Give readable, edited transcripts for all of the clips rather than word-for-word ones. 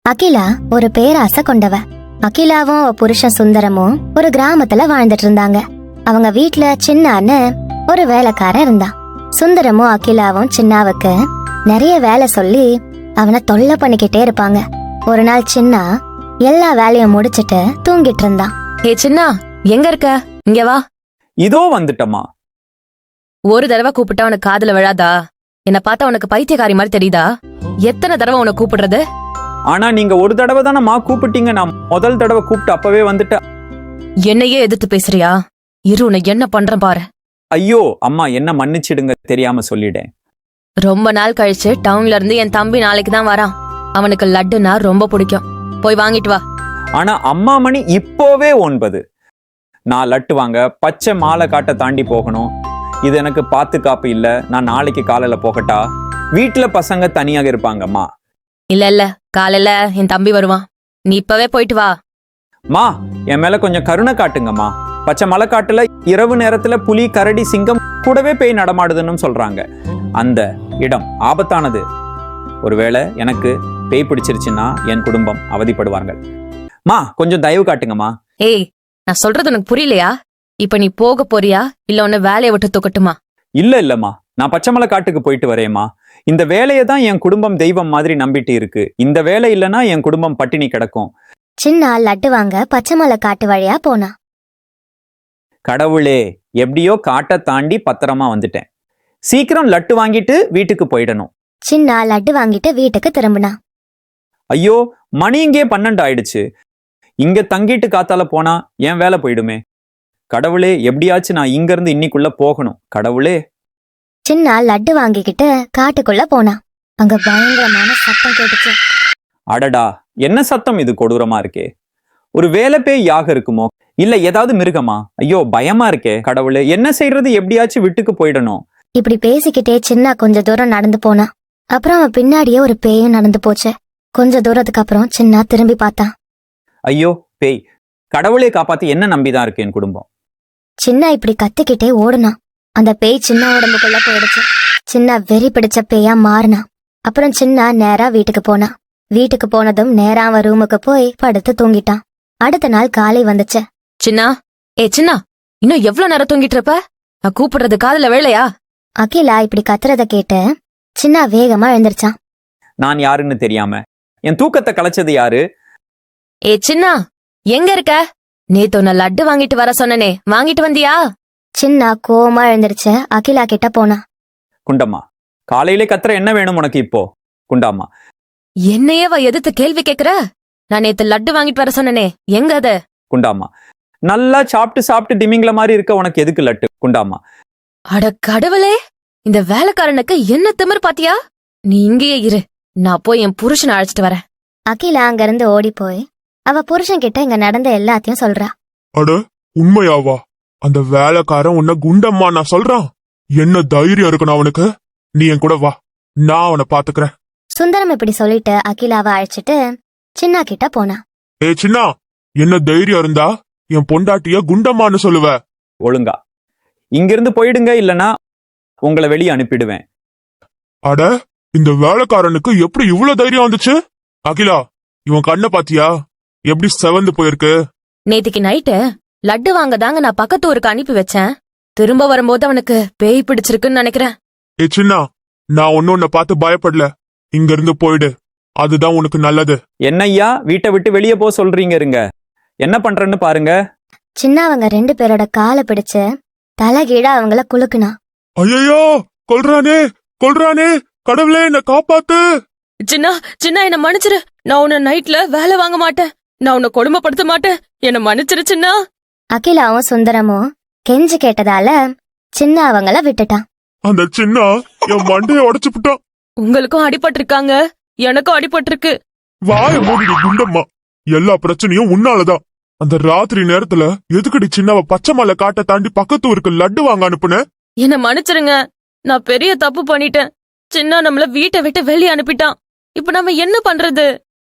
அகிலா ஒரு பேராசை கொண்டவ. அகிலாவும் புருஷன் சுந்தரமும் ஒரு கிராமத்துல வாழ்ந்துட்டு இருந்தாங்க. அவங்க வீட்ல சின்னான்னு ஒரு வேலைக்காரன் இருந்தான். சுந்தரமும் அகிலாவும் சின்னாவுக்கு நிறைய வேலை சொல்லி அவனை தொல்லை பண்ணிக்கிட்டே இருப்பாங்க. ஒரு நாள் சின்னா எல்லா வேலையும் முடிச்சிட்டு தூங்கிட்டு இருந்தான். ஏ சின்னா, எங்க இருக்க? இங்க வா. இதோ வந்துட்டமா. ஒரு தடவை கூப்பிட்டா உனக்கு காதுல விழாதா? என்ன பார்த்தா உனக்கு பைத்தியக்காரி மாதிரி தெரியுதா? எத்தனை தடவை உன்னை கூப்பிடுறது? ஆனா நீங்க ஒரு தடவை தானம்மா கூப்பிட்டீங்க. நான் முதல் தடவை கூப்பிட்டு அப்பவே வந்துட்டேன். என்னையே எதிர்த்து பேசுறியா? இரு, உன்னை என்ன பண்றேன் பாரு. ஐயோ அம்மா, என்ன மன்னிச்சிடுங்க, தெரியாம சொல்லிட்டேன். ரொம்ப நாள் கழிச்சு டவுன்ல இருந்து என் தம்பி நாளைக்கு தான் வரான். அவனுக்கு லட்டுனா ரொம்ப பிடிக்கும். போய் வாங்கிட்டு வா. ஆனா அம்மா மணி இப்போவே 9. நான் லட்டு வாங்க பச்சை மாலை காட்ட தாண்டி போகணும். இது எனக்கு பாதுகாப்பு இல்ல. நான் நாளைக்கு காலையில போகட்டா? வீட்டுல பசங்க தனியாக இருப்பாங்கம்மா. இல்ல, காலையில என் தம்பி வருவான். நீ இப்பவே போயிட்டு வா. மா, என் மேல கொஞ்சம் கருணை காட்டுங்கம்மா. பச்சை மலை காட்டுல இரவு நேரத்துல புலி, கரடி, சிங்கம் கூடவே பேய் நடமாடுதுன்னு சொல்றாங்க. அந்த இடம் ஆபத்தானது. ஒருவேளை எனக்கு பேய் பிடிச்சிருச்சுன்னா என் குடும்பம் அவதிப்படுவாங்க. மா, கொஞ்சம் தயவு காட்டுங்கம்மா. ஏய், நான் சொல்றது உனக்கு புரியலையா? இப்ப நீ போக போறியா இல்ல உன்ன வேலையை விட்டு தூக்கட்டுமா? இல்லம்மா, நான் பச்சைமலை காட்டுக்கு போயிட்டு வரேம்மா. இந்த வேலையை தான் என் குடும்பம் தெய்வம் மாதிரி நம்பிட்டு இருக்கு. இந்த வேலை இல்லைன்னா என் குடும்பம் பட்டினி கிடக்கும். சின்னா லட்டு வாங்க பச்சைமலை காட்டு வழியா போனா. கடவுளே, எப்படியோ காட்டை தாண்டி பத்திரமா வந்துட்டேன். சீக்கிரம் லட்டு வாங்கிட்டு வீட்டுக்கு போயிடணும். சின்னா லட்டு வாங்கிட்டு வீட்டுக்கு திரும்பினா. ஐயோ, மணி இங்கே 12 ஆயிடுச்சு. இங்க தங்கிட்டு காத்தால போனா என் வேலை போயிடுமே. கடவுளே, எப்படியாச்சும் நான் இங்க இருந்து இன்னைக்குள்ள போகணும். கடவுளே. சின்னா லட்டு வாங்கிக்கிட்டு காட்டுக்குள்ள போனா. அங்க பயங்கரமான சத்தம் கேட்டுச்சு. அடடா, என்ன சத்தம் இது? கொடூரமா இருக்கே. ஒரு வேலை பேய் யாக இருக்குமோ, இல்ல ஏதாவது மிருகமா? ஐயோ, பயமா இருக்கே. கடவுளே, என்ன செய்யறது? எப்படியாச்சும் வீட்டுக்கு போயிடணும். இப்படி பேசிக்கிட்டே சின்னா கொஞ்ச தூரம் நடந்து போனா. அப்புறம் அவன் பின்னாடியே ஒரு பேயும் நடந்து போச்சு. கொஞ்ச தூரத்துக்கு அப்புறம் சின்னா திரும்பி பார்த்தான். ஐயோ பேய், கடவுளே காப்பாத்தி என்ன நம்பிதான் இருக்கு என் குடும்பம். சின்னா இப்படி கத்திக்கிட்டே ஓடுனான். அந்த பேய் சின்ன உடம்புக்குள்ள போயிடுச்சு. சின்ன வெறி பிடிச்ச பேயா மாறினான். அப்புறம் சின்னா நேரா வீட்டுக்கு போனான். வீட்டுக்கு போனதும் நேரா அவன் ரூமுக்கு போய் படுத்து தூங்கிட்டான். அடுத்த நாள் காலை வந்துச்சு. சின்னா, சின்னா, இன்னும் எவ்வளவு நேரம் தூங்கிட்டு இருப்ப? நான் கூப்பிடுறது காதுல வேலையா? அகிலா இப்படி கத்துறத கேட்டு சின்னா வேகமா எழுந்திருச்சான். நான் யாருன்னு தெரியாம என் தூக்கத்தை கலைச்சது யாரு? சின்னா, எங்க இருக்க? நேத்து உன்ன லட்டு வாங்கிட்டு வர சொன்னனே, வாங்கிட்டு வந்தியா? சின்னா கோவமா எழுந்திருச்சு அகிலா கிட்ட போனா. குண்டம்மா, காலையிலே கத்துற என்ன வேணும் உனக்கு இப்போ? குண்டாம்மா, என்னையே எதிர்த்து கேள்வி கேக்குற? நான் நேத்து லட்டு வாங்கிட்டு வர சொன்னனே, எங்க அது? குண்டாம்மா, நல்லா சாப்பிட்டு டிமிங்ல மாதிரி இருக்க உனக்கு எதுக்கு லட்டு? குண்டாம்மா. அட கடவுளே, இந்த வேலைக்காரனுக்கு என்ன திமிர் பாத்தியா? நீ இங்கேயே இரு, நான் போய் என் புருஷனை அழைச்சிட்டு வரேன். அகிலா அங்கிருந்து ஓடி போய் அவ புருஷன் கிட்ட இங்க நடந்த எல்லாத்தையும் சொல்றா. அட, உண்மையாவா? அந்த வேலைக்காரன் உன்ன குண்டம்மா நான் சொல்றான்? என்ன தைரியம் இருக்கணும் அவனுக்கு? நீ என் கூட வா, நான் அவனை பாத்துக்கிறேன். சுந்தரம் இப்படி சொல்லிட்டு அகிலாவை அழைச்சிட்டு சின்னா கிட்ட போனா. சின்னா, என்ன தைரியம் இருந்தா என் பொண்டாட்டிய குண்டம்மான்னு சொல்லுவ? ஒழுங்கா இங்கிருந்து போயிடுங்க, இல்லனா உங்களை வெளியே அனுப்பிடுவேன். அட, இந்த வேலைக்காரனுக்கு எப்படி இவ்வளவு தைரியம் வந்துச்சு? அகிலா, இவன் கண்ணை பாத்தியா? எப்படி செவந்து போயிருக்கு? நேத்திக்கு நைட்டு லட்டு வாங்க தாங்க நான் பக்கத்து ஊருக்கு அனுப்பி வச்சேன். திரும்ப வரும்போது அவனுக்கு பேய் பிடிச்சிருக்குன்னு நினைக்கிறேன். சின்னா, நான் ஒன்னு பார்த்து பயப்படல. இங்க இருந்து போயிடு, அதுதான் உனக்கு நல்லது. என்னய்யா, வீட்டை விட்டு வெளியே போ சொல்றீங்க. இருங்க, என்ன பண்றேன்னு பாருங்க. சின்ன அவங்க 2 பேரோட காலை பிடிச்சு தலைகீழா அவங்கள குலுக்குனா. ஐயோ, கொல்றானே, கடவுளே என்ன காப்பாத்து. சின்னா, சின்னா, என்ன மன்னிச்சிரு. நான் உன்னை நைட்ல வேலை வாங்க மாட்டேன். நான் உன்னை கொடுமைப்படுத்த மாட்டேன். என்ன மன்னிச்சிரு சின்னா. அகிலாவும் சுந்தரமும் கெஞ்சு கேட்டதால சின்ன அவங்கள விட்டுட்டான். அந்த சின்னா என் மண்டைய உடைச்சு விட்டான். உங்களுக்கும் அடிபட்டிருக்காங்க, எனக்கும் அடிபட்டிருக்கு. வாய மூடிடு குண்டம்மா, எல்லா பிரச்சனையும் உன்னாலதான். அந்த ராத்திரி நேரத்துல எதுக்கடி சின்னவ பச்சை மலை காட்ட தாண்டி பக்கத்து ஊருக்கு லட்டு வாங்க அனுப்புன? என்ன மன்னிச்சிருங்க, நான் பெரிய தப்பு பண்ணிட்டேன். சின்னா நம்மள வீட்டை விட்டு வெளியே அனுப்பிட்டான். இப்ப நம்ம என்ன பண்றது?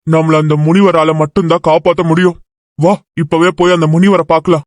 நம்மள அந்த முனிவரால மட்டும்தான் காப்பாத்த முடியும். வா, இப்பவே போய் அந்த முனிவரை பாக்கலாம்.